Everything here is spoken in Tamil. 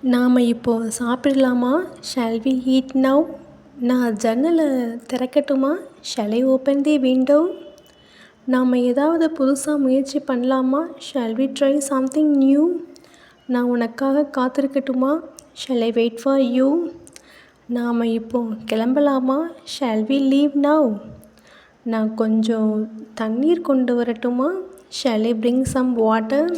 நாம் இப்போ சாப்பிடலாமா? Shall we eat now? நான் ஜன்னலை திறக்கட்டுமா? Shall I open the window? நாம் ஏதாவது புதுசாக முயற்சி பண்ணலாமா? Shall we try something new? நான் உனக்காக காத்திருக்கட்டுமா? Shall I wait for you? நாம் இப்போ கிளம்பலாமா? Shall we leave now? நான் கொஞ்சம் தண்ணீர் கொண்டு வரட்டுமா? Shall I bring some water?